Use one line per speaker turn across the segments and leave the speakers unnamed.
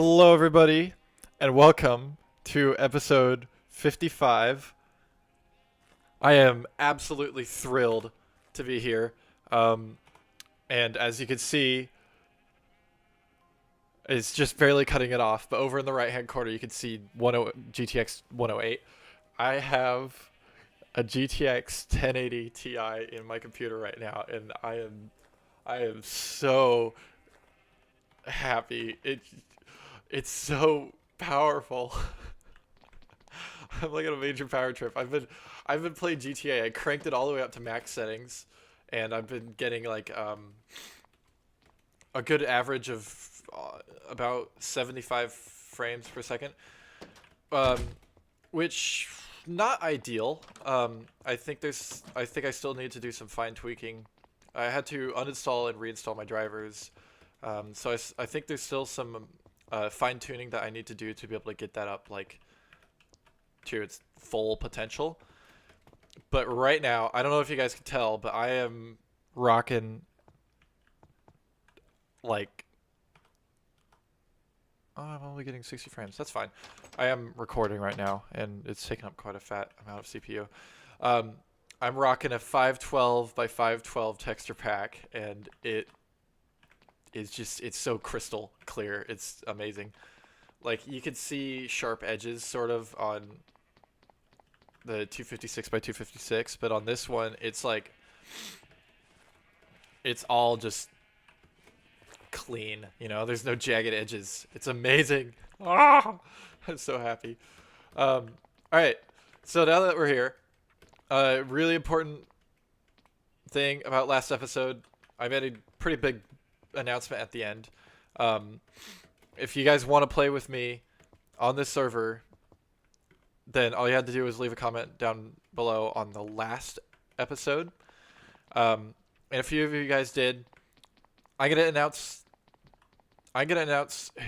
Hello, everybody, and welcome to episode 55. I am absolutely thrilled to be here. Um, and as you can see, it's just barely cutting it off. But over in the right-hand corner, you can see GTX 108. I have a GTX 1080 Ti in my computer right now, and I am so happy. It's so powerful. I'm like on a major power trip. I've been playing GTA. I cranked it all the way up to max settings, and I've been getting like a good average of about 75 frames per second, um, which not ideal. I think I still need to do some fine tweaking. I had to uninstall and reinstall my drivers, so I think there's still some fine tuning that I need to do to be able to get that up like to its full potential. But right now, I don't know if you guys can tell, but I am rocking like oh, I'm only getting 60 frames. That's fine. I am recording right now, and it's taking up quite a fat amount of CPU. Um, I'm rocking a 512 by 512 texture pack, and it's so crystal clear. It's amazing. Like you could see sharp edges sort of on the 256 by 256, but on this one, it's like it's all just clean. There's no jagged edges. It's amazing. Ah, I'm so happy. All right, so now that we're here, really important thing about last episode, I made a pretty big announcement at the end. Um, if you guys want to play with me on this server, then all you had to do was leave a comment down below on the last episode. And a few of you guys did. I'm gonna announce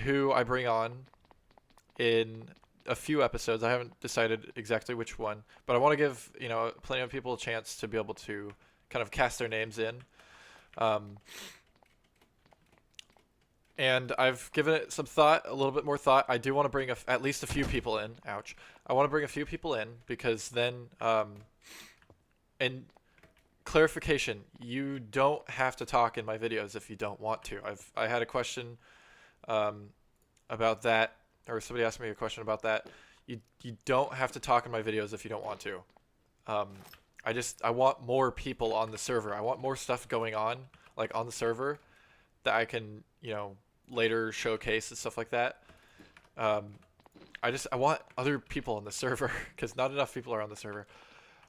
who I bring on in a few episodes. I haven't decided exactly which one, but I want to give plenty of people a chance to be able to kind of cast their names in. And I've given it some thought, a little bit more thought. I do want to bring at least a few people in. Ouch. I want to bring a few people in because then, and clarification, you don't have to talk in my videos if you don't want to. I had a question about that, or somebody asked me a question about that. You don't have to talk in my videos if you don't want to. I want more people on the server. I want more stuff going on, like on the server, that I can later showcase and stuff like that. I want other people on the server because not enough people are on the server.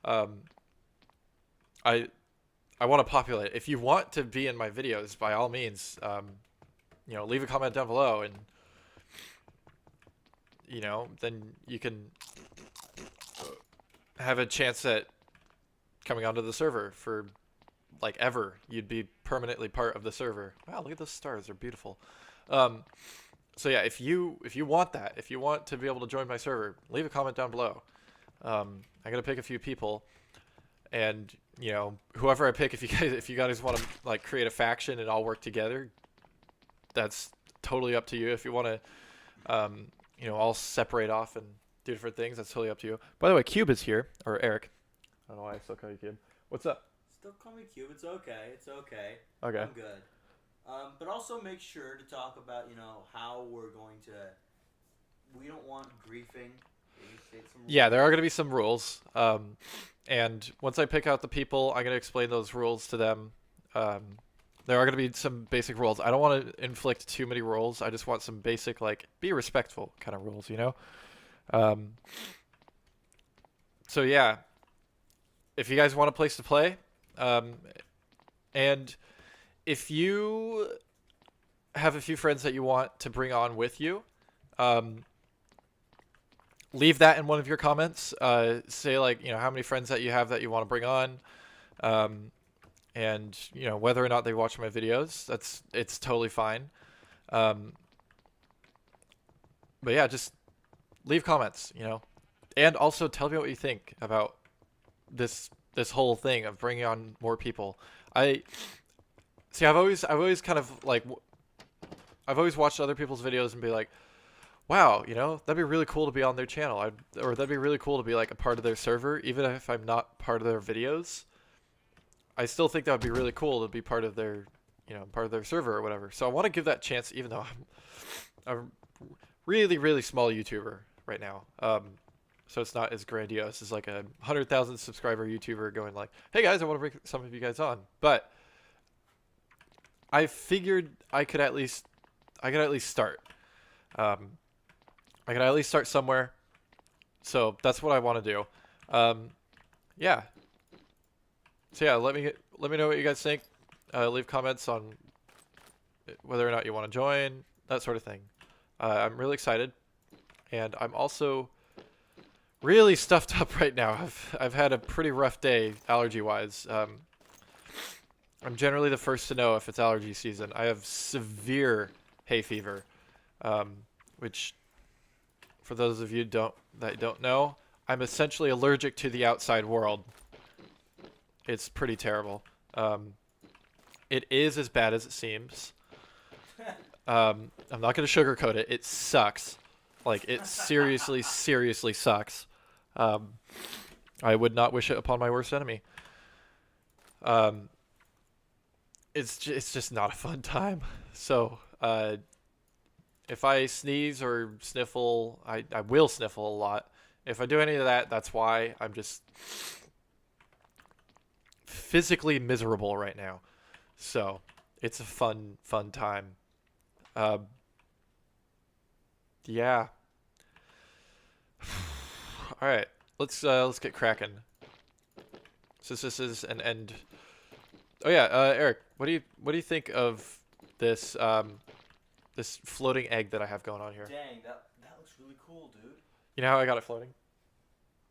I want to populate. If you want to be in my videos, by all means, leave a comment down below, and then you can have a chance at coming onto the server for like ever. You'd be permanently part of the server. Wow, look at those stars. They're beautiful. So yeah, if you want that, if you want to be able to join my server, leave a comment down below. I'm gonna pick a few people, and whoever I pick, if you guys want to like create a faction and all work together, that's totally up to you. If you want to all separate off and do different things, that's totally up to you. By the way, Cube is here, or Eric. I don't know why I still call you Cube. What's up?
Still call me Cube. It's okay. It's okay.
Okay.
I'm good. But also make sure to talk about, how we're going to... We don't want griefing.
Yeah, there are going to be some rules. And once I pick out the people, I'm going to explain those rules to them. There are going to be some basic rules. I don't want to inflict too many rules. I just want some basic, like, be respectful kind of rules, So, yeah. If you guys want a place to play, and if you have a few friends that you want to bring on with you, leave that in one of your comments. Say like, how many friends that you have that you want to bring on, and whether or not they watch my videos. It's totally fine. But yeah, just leave comments, and also tell me what you think about this whole thing of bringing on more people. I've always kind of like I've always watched other people's videos and be like, wow, that'd be really cool to be on their channel. Or that'd be really cool to be like a part of their server, even if I'm not part of their videos. I still think that would be really cool to be part of their, part of their server or whatever. So I want to give that chance, even though I'm a really, really small YouTuber right now. So it's not as grandiose as like a 100,000 subscriber YouTuber going like, "Hey guys, I want to bring some of you guys on." But I figured I could at least start. Um, I could at least start somewhere. So that's what I want to do. Yeah. So yeah, let me know what you guys think. Leave comments on whether or not you want to join, that sort of thing. I'm really excited, and I'm also really stuffed up right now. I've had a pretty rough day allergy wise. I'm generally the first to know if it's allergy season. I have severe hay fever, which, for those of you that don't know, I'm essentially allergic to the outside world. It's pretty terrible. It is as bad as it seems. I'm not going to sugarcoat it. It sucks. Like, it seriously, seriously sucks. I would not wish it upon my worst enemy. It's just not a fun time. So, if I sneeze or sniffle, I will sniffle a lot. If I do any of that, that's why. I'm just physically miserable right now. So, it's a fun time. Yeah. All right. Let's get cracking. Since this is an end. Oh yeah, Eric, what do you think of this this floating egg that I have going on here?
Dang, that looks really cool, dude.
You know how I got it floating?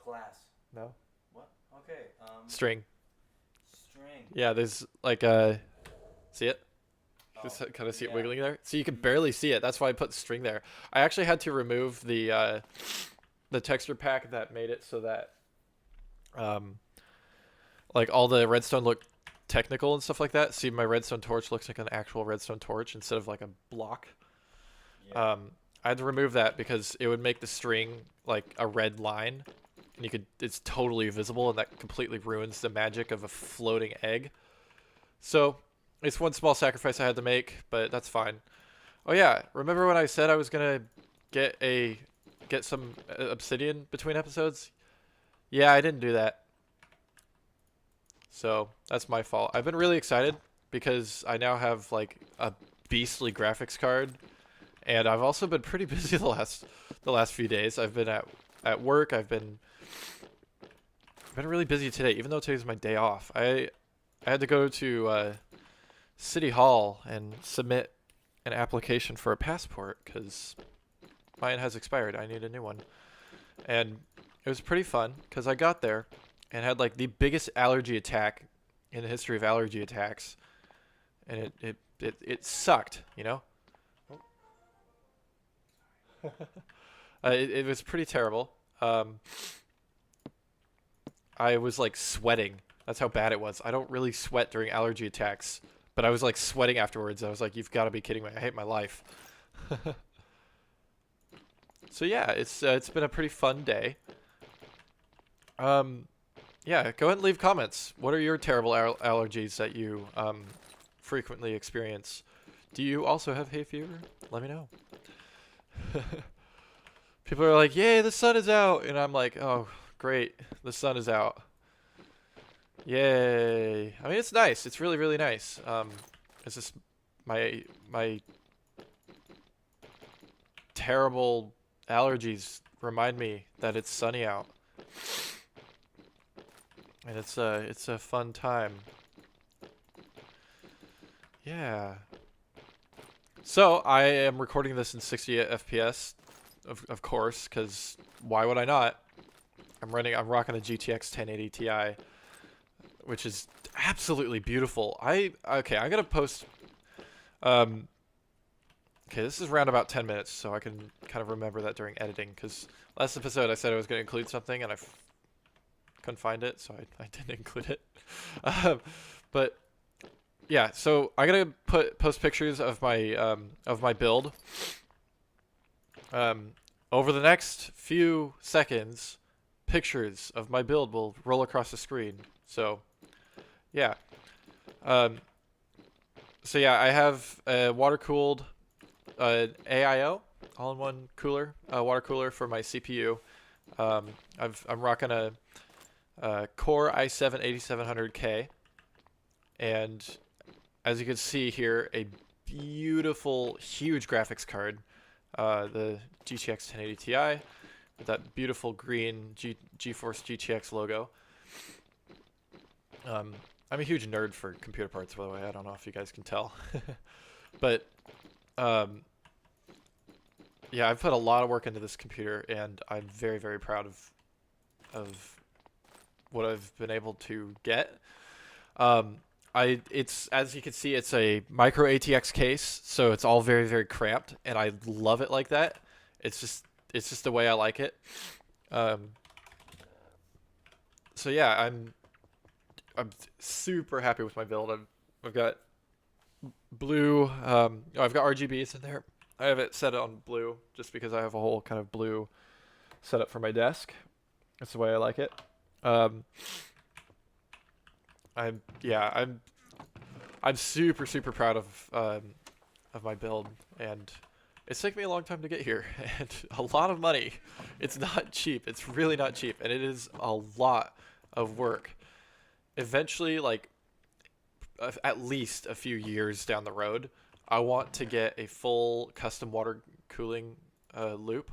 Class.
No.
What? Okay.
String.
String.
Yeah, there's like see it? Just kind of see it wiggling there. So you can barely see it. That's why I put string there. I actually had to remove the texture pack that made it so that like all the redstone looked technical and stuff like that. See, my redstone torch looks like an actual redstone torch instead of like a block.
Yeah.
I had to remove that because it would make the string like a red line, and it's totally visible, and that completely ruins the magic of a floating egg. So it's one small sacrifice I had to make, but that's fine. Oh yeah, remember when I said I was gonna get some obsidian between episodes? Yeah, I didn't do that. So that's my fault. I've been really excited because I now have like a beastly graphics card, and I've also been pretty busy the last few days. I've been at work. I've been really busy today, even though today's my day off. I had to go to City Hall and submit an application for a passport because mine has expired. I need a new one, and it was pretty fun because I got there and had like the biggest allergy attack in the history of allergy attacks, and it sucked, it was pretty terrible. I was like sweating. That's how bad it was. I don't really sweat during allergy attacks, but I was like sweating afterwards. I was like, "You've got to be kidding me! I hate my life." So yeah, it's been a pretty fun day. Yeah, go ahead and leave comments. What are your terrible allergies that you frequently experience? Do you also have hay fever? Let me know. People are like, "Yay, the sun is out," and I'm like, "Oh, great, the sun is out. Yay!" I mean, it's nice. It's really, really nice. It's just my terrible allergies remind me that it's sunny out. And it's a fun time. Yeah. So I am recording this in 60 FPS, of course, because why would I not? I'm rocking a GTX 1080 Ti, which is absolutely beautiful. Okay, I'm gonna post. Okay, this is around about 10 minutes, so I can kind of remember that during editing. Because last episode I said I was gonna include something, and I couldn't find it, so I didn't include it. But yeah, so I'm gonna post pictures of my build. Um, over the next few seconds, pictures of my build will roll across the screen. So yeah. Um, so yeah, I have a water cooled AIO all-in-one cooler, water cooler for my CPU. Um, I'm rocking a Core i7 8700K, and as you can see here, a beautiful, huge graphics card, the GTX 1080 Ti with that beautiful green GeForce GTX logo. I'm a huge nerd for computer parts, by the way. I don't know if you guys can tell, but um, yeah, I've put a lot of work into this computer, and I'm very, very proud of what I've been able to get. Um, it's as you can see, it's a micro ATX case, so it's all very, very cramped, and I love it like that. It's just the way I like it. Um, so yeah, I'm super happy with my build. I've got blue. I've got RGBs in there. I have it set on blue just because I have a whole kind of blue setup for my desk. That's the way I like it. Um, I'm yeah, I'm super super proud of my build, and it's taken me a long time to get here and a lot of money. It's not cheap. It's really not cheap, and it is a lot of work. Eventually, like at least a few years down the road, I want to get a full custom water cooling loop,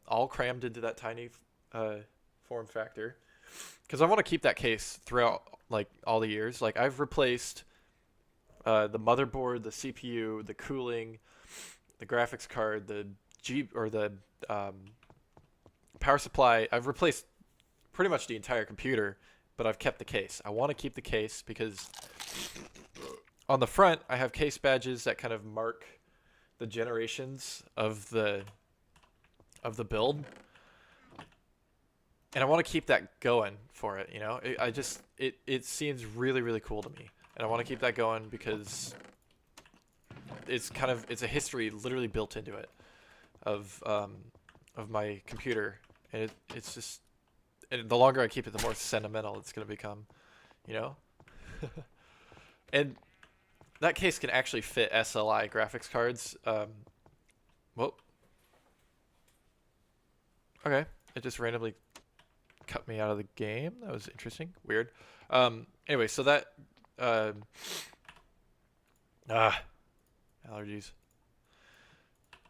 all crammed into that tiny form factor, because I want to keep that case throughout like all the years. Like I've replaced the motherboard, the CPU, the cooling, the graphics card, the um, power supply. I've replaced pretty much the entire computer, but I've kept the case. I want to keep the case because on the front I have case badges that kind of mark the generations of the build, and I want to keep that going for it. You know, it seems really really cool to me, and I want to keep that going because it's a history literally built into it of my computer, and it's just, and the longer I keep it, the more sentimental it's gonna become, you know. And that case can actually fit SLI graphics cards. Well, okay, it just randomly cut me out of the game. That was interesting, weird. Anyway, so that uh, ah allergies.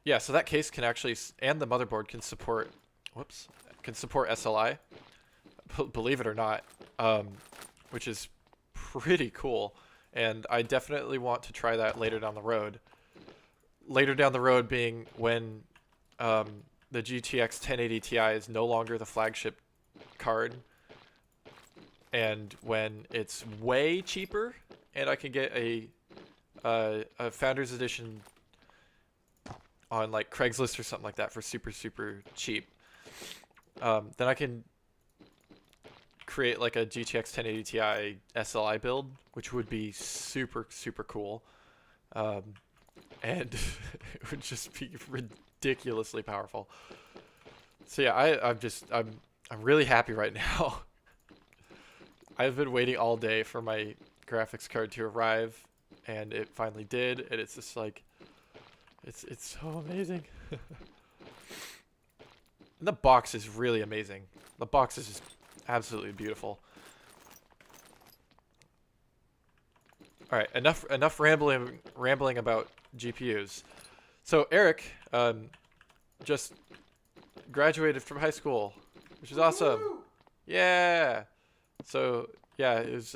Yeah, so that case can actually, and the motherboard can support, whoops, can support SLI. Believe it or not, which is pretty cool. And I definitely want to try that later down the road. Later down the road being when the GTX 1080 Ti is no longer the flagship card, and when it's way cheaper, and I can get a Founders Edition on like Craigslist or something like that for super super cheap. Then I can create like a GTX 1080 Ti SLI build, which would be super super cool, and it would just be ridiculously powerful. So yeah, I'm really happy right now. I've been waiting all day for my graphics card to arrive, and it finally did, and it's just like it's so amazing. And the box is really amazing. The box is just absolutely beautiful. All right, enough rambling about GPUs. So Eric just graduated from high school, which is awesome. Yeah. So yeah, it was,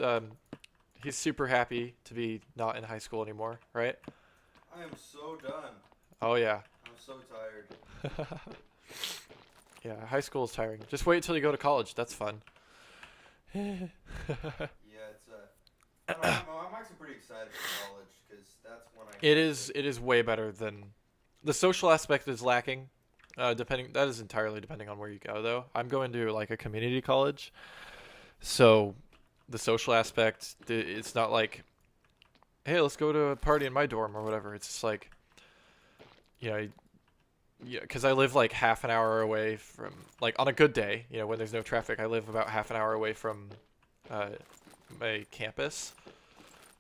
he's super happy to be not in high school anymore, right?
I am so done.
Oh yeah.
I'm so tired.
Yeah, high school is tiring. Just wait until you go to college. That's fun.
Yeah, it's I don't know, I'm actually pretty excited for college because that's when I.
It is way better than the social aspect is lacking. Depending, that is entirely depending on where you go though. I'm going to like a community college, so the social aspect, it's not like, hey, let's go to a party in my dorm or whatever. It's just like, you know, yeah, because I live like half an hour away from, like on a good day, when there's no traffic, I live about half an hour away from uh, my campus.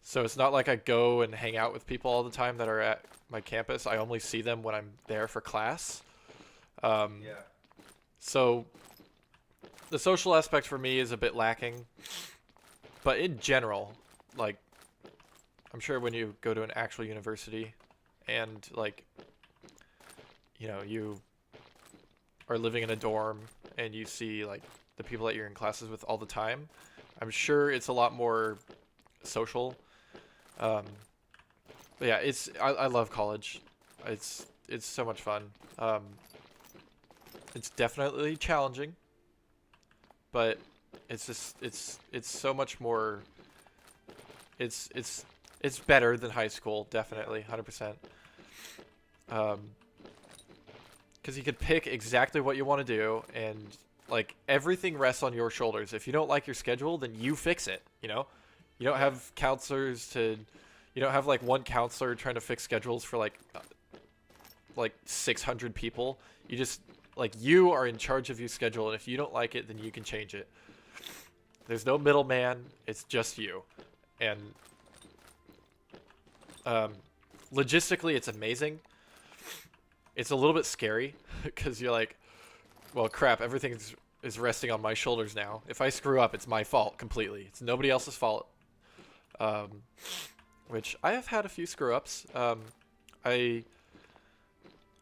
So it's not like I go and hang out with people all the time that are at my campus. I only see them when I'm there for class. Um,
Yeah.
so the social aspect for me is a bit lacking. But in general, like, I'm sure when you go to an actual university and, like, you are living in a dorm and you see, like, the people that you're in classes with all the time, I'm sure it's a lot more social. Um, but yeah, I love college. It's so much fun. It's definitely challenging, but it's so much more. It's it's it's better than high school, definitely, 100%. Um, because you could pick exactly what you want to do, and like everything rests on your shoulders. If you don't like your schedule, then you fix it. You don't have counselors to. You don't have like one counselor trying to fix schedules for like 600 people. You just like you are in charge of your schedule, and if you don't like it, then you can change it. There's no middleman. It's just you, and um, logistically, it's amazing. It's a little bit scary because you're like, well, crap, is resting on my shoulders now. If I screw up, it's my fault completely. It's nobody else's fault. Um, which I have had a few screw ups. I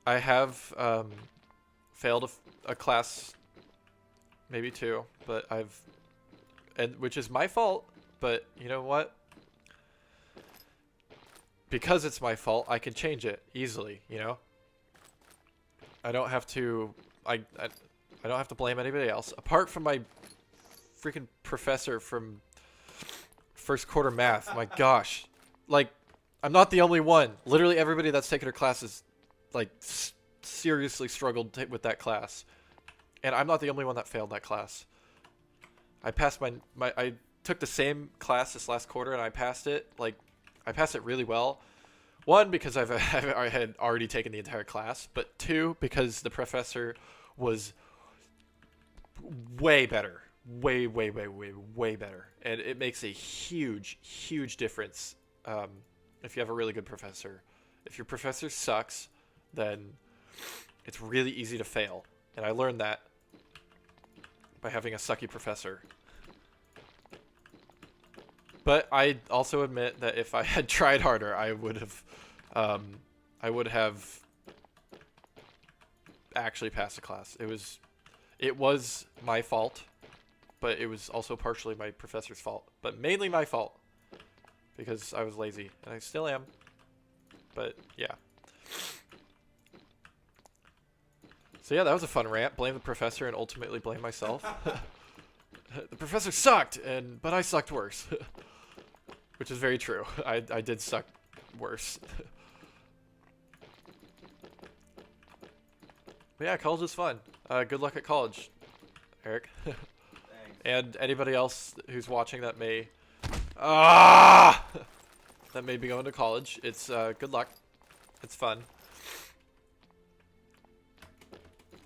I have failed a class, maybe two, but and which is my fault. But you know what? Because it's my fault, I can change it easily. I don't have to. I don't have to blame anybody else apart from my freaking professor from first quarter math. My gosh, like I'm not the only one. Literally everybody that's taken her classes, like seriously struggled with that class, and I'm not the only one that failed that class. I passed I took the same class this last quarter and I passed it. Like I passed it really well. One, because I had already taken the entire class, but two, because the professor was way better, way better, and it makes a huge difference if you have a really good professor. If your professor sucks, then it's really easy to fail, and I learned that by having a sucky professor. But I also admit that if I had tried harder, I would have actually passed the class. It was my fault, but it was also partially my professor's fault, but mainly my fault because I was lazy, and I still am. But yeah. So yeah, that was a fun rant. Blame the professor and ultimately blame myself. The professor sucked, but I sucked worse. Which is very true. I did suck worse. But yeah, college is fun. Good luck at college, Eric.
Thanks.
And anybody else who's watching that may that may be going to college. It's good luck. It's fun.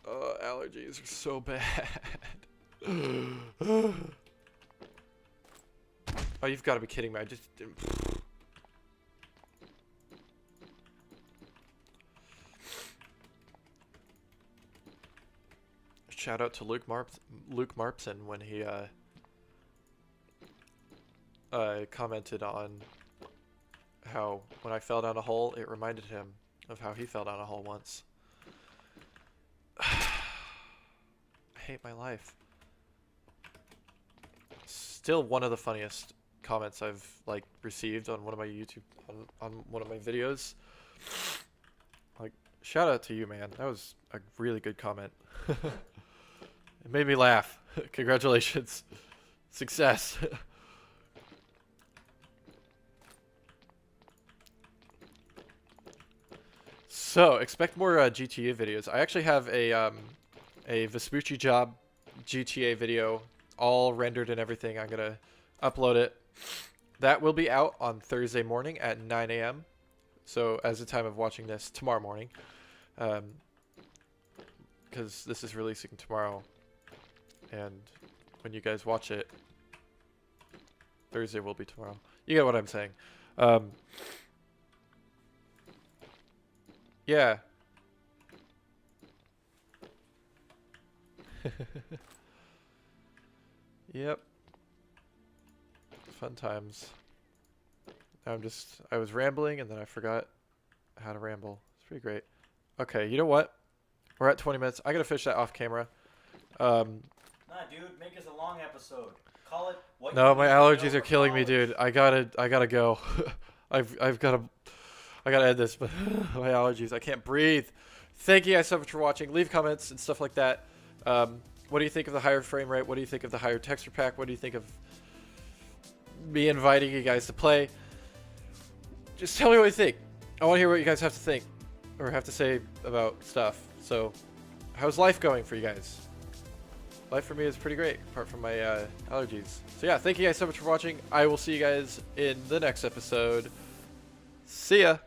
Allergies are so bad. Oh, you've got to be kidding me. I just shout out to Luke Marpson when he commented on how when I fell down a hole, it reminded him of how he fell down a hole once. I hate my life. Still one of the funniest comments I've like received on one of my on one of my videos. Like, shout out to you, man. That was a really good comment. It made me laugh. Congratulations. Success. So, expect more GTA videos. I actually have a Vespucci Job GTA video all rendered and everything. I'm going to upload it. That will be out on Thursday morning at 9 a.m. So, as the time of watching this, tomorrow morning. because this is releasing tomorrow, and when you guys watch it, Thursday will be tomorrow. You get what I'm saying. Yeah. Yep. Fun times. I was rambling and then I forgot how to ramble. It's pretty great. Okay, you know what? We're at 20 minutes. I gotta finish that off camera.
Nah, dude, make us a long episode. Call it what
No,
you
my
need to
allergies
know
are
for
killing me,
college.
dude. I gotta go. I've gotta end this, but my allergies. I can't breathe. Thank you guys so much for watching. Leave comments and stuff like that. What do you think of the higher frame rate? What do you think of the higher texture pack? What do you think of me inviting you guys to play? Just tell me what you think. I want to hear what you guys have to think or have to say about stuff. So, how's life going for you guys? Life for me is pretty great, apart from my allergies. So yeah, thank you guys so much for watching. I will see you guys in the next episode. See ya!